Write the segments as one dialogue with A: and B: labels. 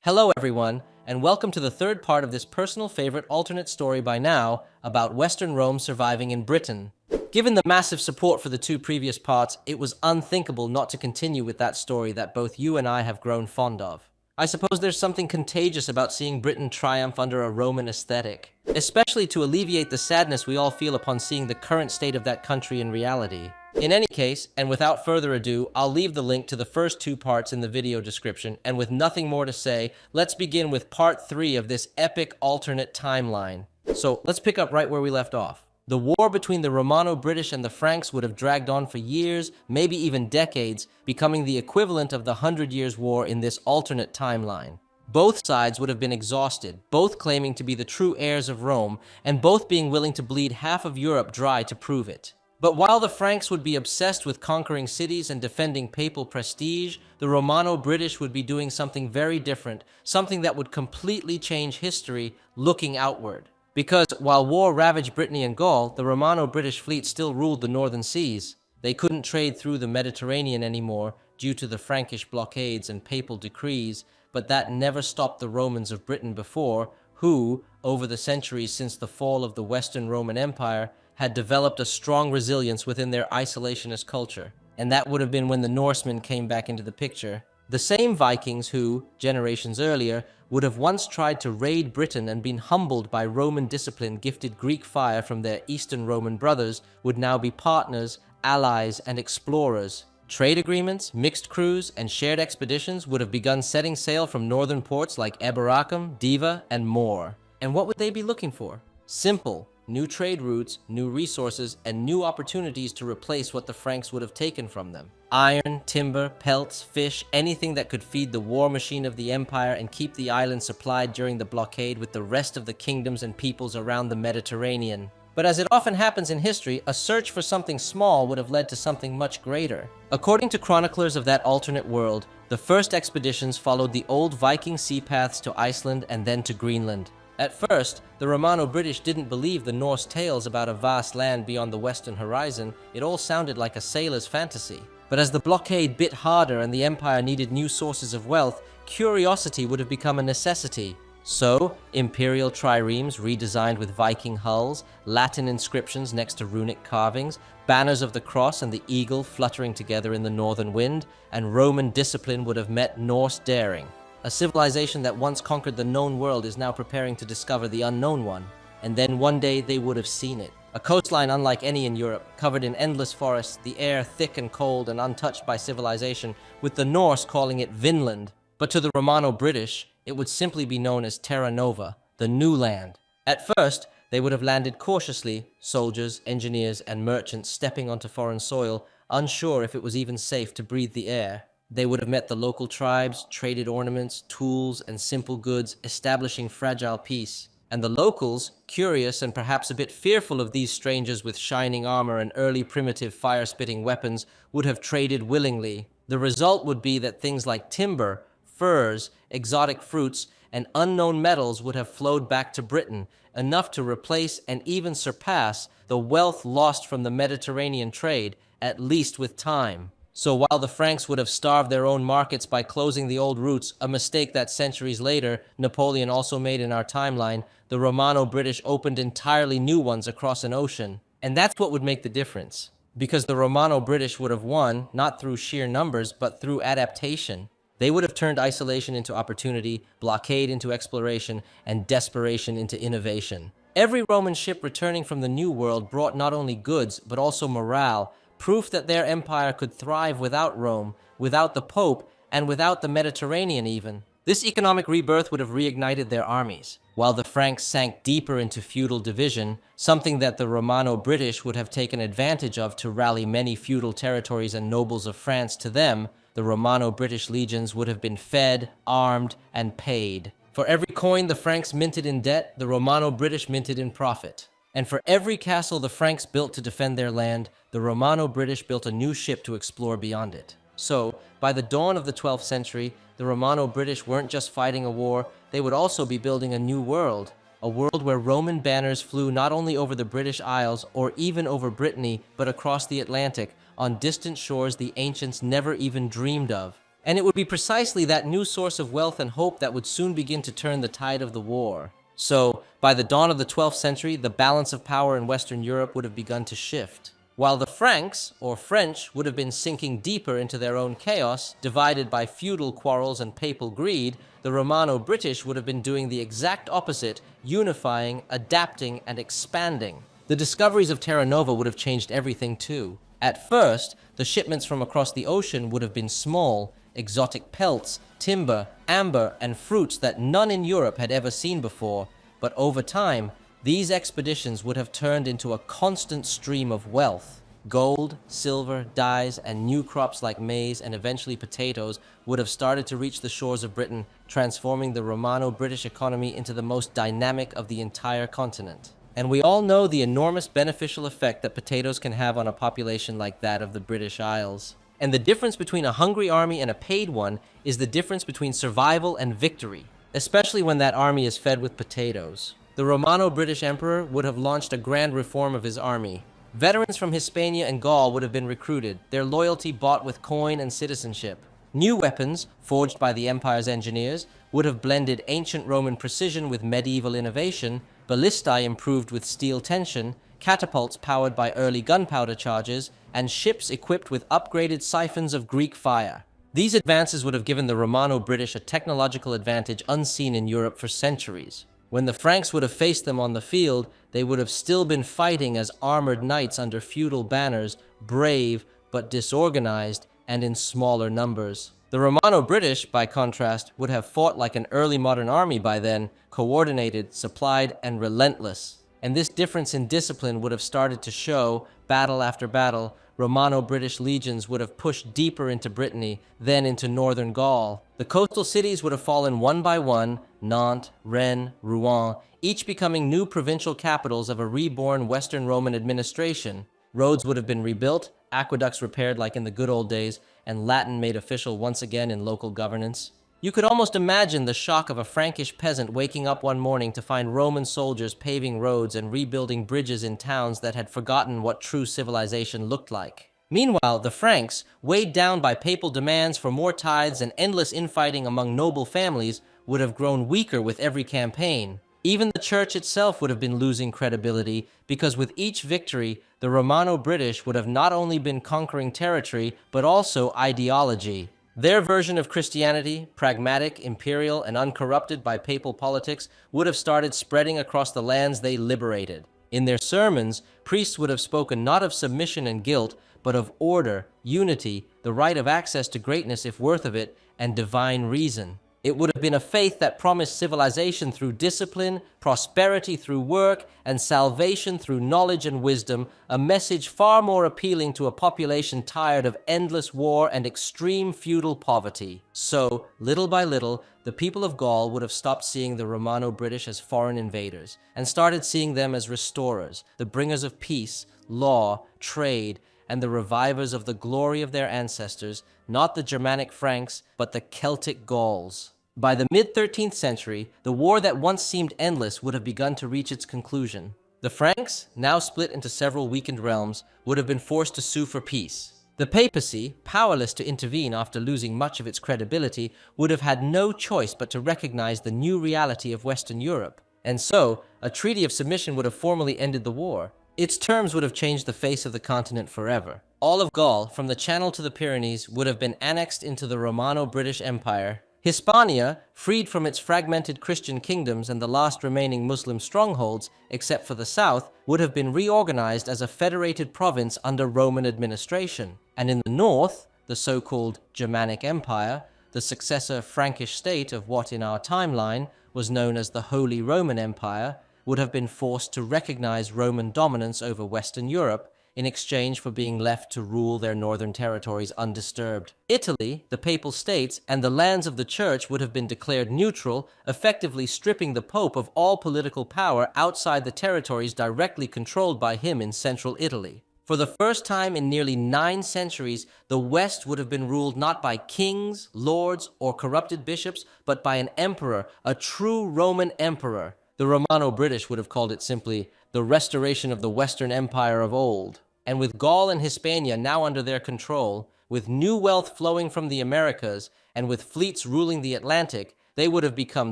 A: Hello everyone, and welcome to the third part of this personal favorite alternate story by now about Western Rome surviving in Britain. Given the massive support for the two previous parts, it was unthinkable not to continue with that story that both you and I have grown fond of. I suppose there's something contagious about seeing Britain triumph under a Roman aesthetic, especially to alleviate the sadness we all feel upon seeing the current state of that country in reality. In any case, and without further ado, I'll leave the link to the first two parts in the video description, and with nothing more to say, let's begin with part 3 of this epic alternate timeline. So, let's pick up right where we left off. The war between the Romano-British and the Franks would have dragged on for years, maybe even decades, becoming the equivalent of the 100 Years' War in this alternate timeline. Both sides would have been exhausted, both claiming to be the true heirs of Rome, and both being willing to bleed half of Europe dry to prove it. But while the Franks would be obsessed with conquering cities and defending papal prestige, the Romano-British would be doing something very different, something that would completely change history, looking outward. Because while war ravaged Brittany and Gaul, the Romano-British fleet still ruled the northern seas. They couldn't trade through the Mediterranean anymore due to the Frankish blockades and papal decrees, but that never stopped the Romans of Britain before, who, over the centuries since the fall of the Western Roman Empire, had developed a strong resilience within their isolationist culture. And that would have been when the Norsemen came back into the picture. The same Vikings who, generations earlier, would have once tried to raid Britain and been humbled by Roman discipline gifted Greek fire from their Eastern Roman brothers would now be partners, allies, and explorers. Trade agreements, mixed crews, and shared expeditions would have begun setting sail from northern ports like Eboracum, Diva, and more. And what would they be looking for? Simple. New trade routes, new resources, and new opportunities to replace what the Franks would have taken from them. Iron, timber, pelts, fish, anything that could feed the war machine of the empire and keep the island supplied during the blockade with the rest of the kingdoms and peoples around the Mediterranean. But as it often happens in history, a search for something small would have led to something much greater. According to chroniclers of that alternate world, the first expeditions followed the old Viking sea paths to Iceland and then to Greenland. At first, the Romano-British didn't believe the Norse tales about a vast land beyond the western horizon. It all sounded like a sailor's fantasy. But as the blockade bit harder and the empire needed new sources of wealth, curiosity would have become a necessity. So, imperial triremes redesigned with Viking hulls, Latin inscriptions next to runic carvings, banners of the cross and the eagle fluttering together in the northern wind, and Roman discipline would have met Norse daring. A civilization that once conquered the known world is now preparing to discover the unknown one. And then one day they would have seen it. A coastline unlike any in Europe, covered in endless forests, the air thick and cold and untouched by civilization, with the Norse calling it Vinland. But to the Romano-British, it would simply be known as Terra Nova, the new land. At first, they would have landed cautiously, soldiers, engineers, and merchants stepping onto foreign soil, unsure if it was even safe to breathe the air. They would have met the local tribes, traded ornaments, tools, and simple goods, establishing fragile peace. And the locals, curious and perhaps a bit fearful of these strangers with shining armor and early primitive fire-spitting weapons, would have traded willingly. The result would be that things like timber, furs, exotic fruits, and unknown metals would have flowed back to Britain, enough to replace and even surpass the wealth lost from the Mediterranean trade, at least with time. So while the Franks would have starved their own markets by closing the old routes, a mistake that centuries later Napoleon also made in our timeline, the Romano-British opened entirely new ones across an ocean. And that's what would make the difference. Because the Romano-British would have won, not through sheer numbers, but through adaptation. They would have turned isolation into opportunity, blockade into exploration, and desperation into innovation. Every Roman ship returning from the New World brought not only goods, but also morale, proof that their empire could thrive without Rome, without the Pope, and without the Mediterranean even. This economic rebirth would have reignited their armies. While the Franks sank deeper into feudal division, something that the Romano-British would have taken advantage of to rally many feudal territories and nobles of France to them, the Romano-British legions would have been fed, armed, and paid. For every coin the Franks minted in debt, the Romano-British minted in profit. And for every castle the Franks built to defend their land, the Romano-British built a new ship to explore beyond it. So, by the dawn of the 12th century, the Romano-British weren't just fighting a war, they would also be building a new world. A world where Roman banners flew not only over the British Isles or even over Brittany, but across the Atlantic, on distant shores the ancients never even dreamed of. And it would be precisely that new source of wealth and hope that would soon begin to turn the tide of the war. So, by the dawn of the 12th century, the balance of power in Western Europe would have begun to shift. While the Franks, or French, would have been sinking deeper into their own chaos, divided by feudal quarrels and papal greed, the Romano-British would have been doing the exact opposite, unifying, adapting, and expanding. The discoveries of Terra Nova would have changed everything too. At first, the shipments from across the ocean would have been small, exotic pelts, timber, amber, and fruits that none in Europe had ever seen before, but over time, these expeditions would have turned into a constant stream of wealth. Gold, silver, dyes, and new crops like maize and eventually potatoes would have started to reach the shores of Britain, transforming the Romano-British economy into the most dynamic of the entire continent. And we all know the enormous beneficial effect that potatoes can have on a population like that of the British Isles. And the difference between a hungry army and a paid one is the difference between survival and victory, especially when that army is fed with potatoes. The Romano-British Emperor would have launched a grand reform of his army. Veterans from Hispania and Gaul would have been recruited, their loyalty bought with coin and citizenship. New weapons, forged by the empire's engineers, would have blended ancient Roman precision with medieval innovation, ballistae improved with steel tension, catapults powered by early gunpowder charges, and ships equipped with upgraded siphons of Greek fire. These advances would have given the Romano-British a technological advantage unseen in Europe for centuries. When the Franks would have faced them on the field, they would have still been fighting as armored knights under feudal banners, brave but disorganized and in smaller numbers. The Romano-British, by contrast, would have fought like an early modern army by then, coordinated, supplied, and relentless. And this difference in discipline would have started to show, battle after battle. Romano-British legions would have pushed deeper into Brittany, then into northern Gaul. The coastal cities would have fallen one by one, Nantes, Rennes, Rouen, each becoming new provincial capitals of a reborn Western Roman administration. Roads would have been rebuilt, aqueducts repaired like in the good old days, and Latin made official once again in local governance. You could almost imagine the shock of a Frankish peasant waking up one morning to find Roman soldiers paving roads and rebuilding bridges in towns that had forgotten what true civilization looked like. Meanwhile, the Franks, weighed down by papal demands for more tithes and endless infighting among noble families, would have grown weaker with every campaign. Even the church itself would have been losing credibility because with each victory, the Romano-British would have not only been conquering territory, but also ideology. Their version of Christianity, pragmatic, imperial, and uncorrupted by papal politics, would have started spreading across the lands they liberated. In their sermons, priests would have spoken not of submission and guilt, but of order, unity, the right of access to greatness if worth of it, and divine reason. It would have been a faith that promised civilization through discipline, prosperity through work, and salvation through knowledge and wisdom, a message far more appealing to a population tired of endless war and extreme feudal poverty. So, little by little, the people of Gaul would have stopped seeing the Romano-British as foreign invaders, and started seeing them as restorers, the bringers of peace, law, trade, and the revivers of the glory of their ancestors, not the Germanic Franks, but the Celtic Gauls. By the mid-13th century, the war that once seemed endless would have begun to reach its conclusion. The Franks, now split into several weakened realms, would have been forced to sue for peace. The papacy, powerless to intervene after losing much of its credibility, would have had no choice but to recognize the new reality of Western Europe. And so, a treaty of submission would have formally ended the war. Its terms would have changed the face of the continent forever. All of Gaul, from the Channel to the Pyrenees, would have been annexed into the Romano-British Empire. Hispania, freed from its fragmented Christian kingdoms and the last remaining Muslim strongholds, except for the south, would have been reorganized as a federated province under Roman administration. And in the north, the so-called Germanic Empire, the successor Frankish state of what in our timeline was known as the Holy Roman Empire, would have been forced to recognize Roman dominance over Western Europe in exchange for being left to rule their northern territories undisturbed. Italy, the Papal States, and the lands of the Church would have been declared neutral, effectively stripping the Pope of all political power outside the territories directly controlled by him in central Italy. For the first time in nearly 9 centuries, the West would have been ruled not by kings, lords, or corrupted bishops, but by an emperor, a true Roman emperor. The Romano-British would have called it simply the restoration of the Western Empire of old. And with Gaul and Hispania now under their control, with new wealth flowing from the Americas, and with fleets ruling the Atlantic, they would have become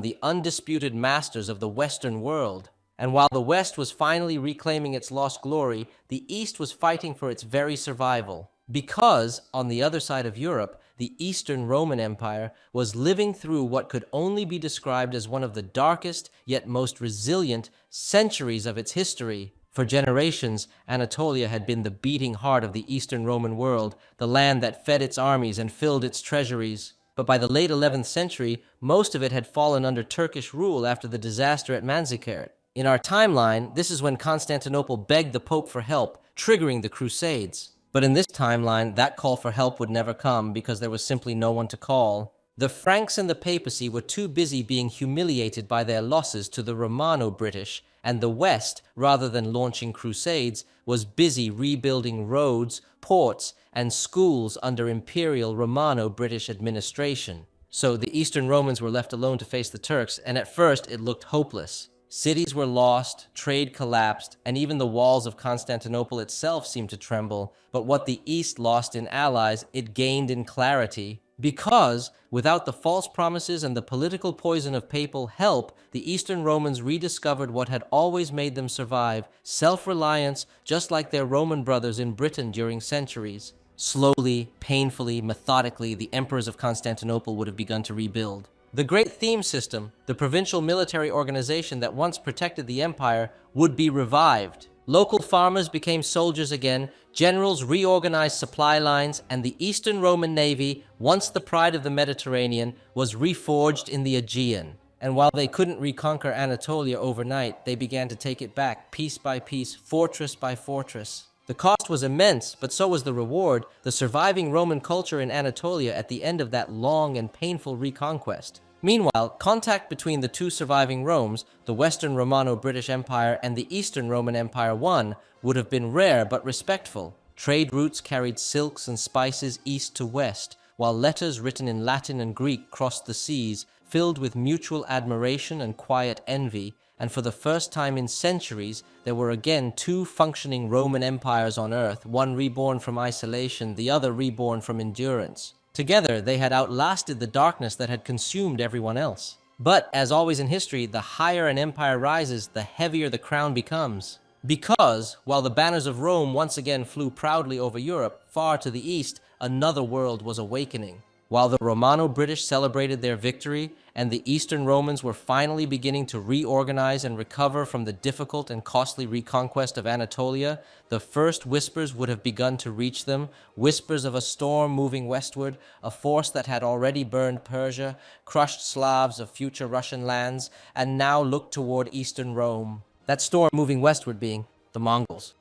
A: the undisputed masters of the Western world. And while the West was finally reclaiming its lost glory, the East was fighting for its very survival. Because, on the other side of Europe, the Eastern Roman Empire was living through what could only be described as one of the darkest, yet most resilient, centuries of its history. For generations, Anatolia had been the beating heart of the Eastern Roman world, the land that fed its armies and filled its treasuries. But by the late 11th century, most of it had fallen under Turkish rule after the disaster at Manzikert. In our timeline, this is when Constantinople begged the Pope for help, triggering the Crusades. But in this timeline, that call for help would never come because there was simply no one to call. The Franks and the papacy were too busy being humiliated by their losses to the Romano-British, and the West, rather than launching crusades, was busy rebuilding roads, ports, and schools under imperial Romano-British administration. So the Eastern Romans were left alone to face the Turks, and at first it looked hopeless. Cities were lost, trade collapsed, and even the walls of Constantinople itself seemed to tremble. But what the East lost in allies, it gained in clarity. Because, without the false promises and the political poison of papal help, the Eastern Romans rediscovered what had always made them survive: self-reliance, just like their Roman brothers in Britain during centuries. Slowly, painfully, methodically, the emperors of Constantinople would have begun to rebuild. The great theme system, the provincial military organization that once protected the empire, would be revived. Local farmers became soldiers again, generals reorganized supply lines, and the Eastern Roman Navy, once the pride of the Mediterranean, was reforged in the Aegean. And while they couldn't reconquer Anatolia overnight, they began to take it back piece by piece, fortress by fortress. The cost was immense, but so was the reward: the surviving Roman culture in Anatolia at the end of that long and painful reconquest. Meanwhile, contact between the two surviving Romes, the Western Romano-British Empire and the Eastern Roman Empire I, would have been rare but respectful. Trade routes carried silks and spices east to west, while letters written in Latin and Greek crossed the seas, filled with mutual admiration and quiet envy. And for the first time in centuries, there were again two functioning Roman empires on earth, one reborn from isolation, the other reborn from endurance. Together, they had outlasted the darkness that had consumed everyone else. But, as always in history, the higher an empire rises, the heavier the crown becomes. Because, while the banners of Rome once again flew proudly over Europe, far to the east, another world was awakening. While the Romano-British celebrated their victory, and the Eastern Romans were finally beginning to reorganize and recover from the difficult and costly reconquest of Anatolia, the first whispers would have begun to reach them, whispers of a storm moving westward, a force that had already burned Persia, crushed Slavs of future Russian lands, and now looked toward Eastern Rome. That storm moving westward being the Mongols.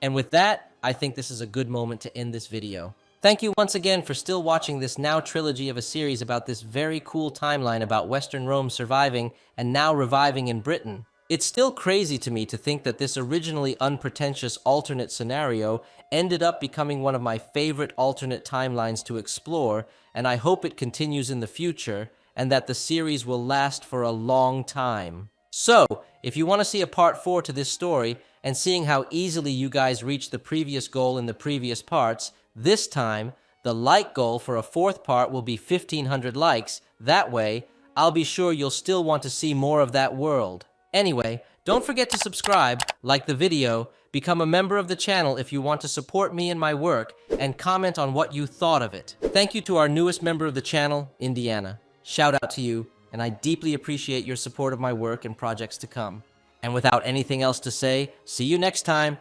A: And with that, I think this is a good moment to end this video. Thank you once again for still watching this now trilogy of a series about this very cool timeline about Western Rome surviving and now reviving in Britain. It's still crazy to me to think that this originally unpretentious alternate scenario ended up becoming one of my favorite alternate timelines to explore, and I hope it continues in the future, and that the series will last for a long time. So, if you want to see a part 4 to this story, and seeing how easily you guys reached the previous goal in the previous parts, this time, the like goal for a fourth part will be 1,500 likes. That way, I'll be sure you'll still want to see more of that world. Anyway, don't forget to subscribe, like the video, become a member of the channel if you want to support me and my work, and comment on what you thought of it. Thank you to our newest member of the channel, Indiana. Shout out to you, and I deeply appreciate your support of my work and projects to come. And without anything else to say, see you next time.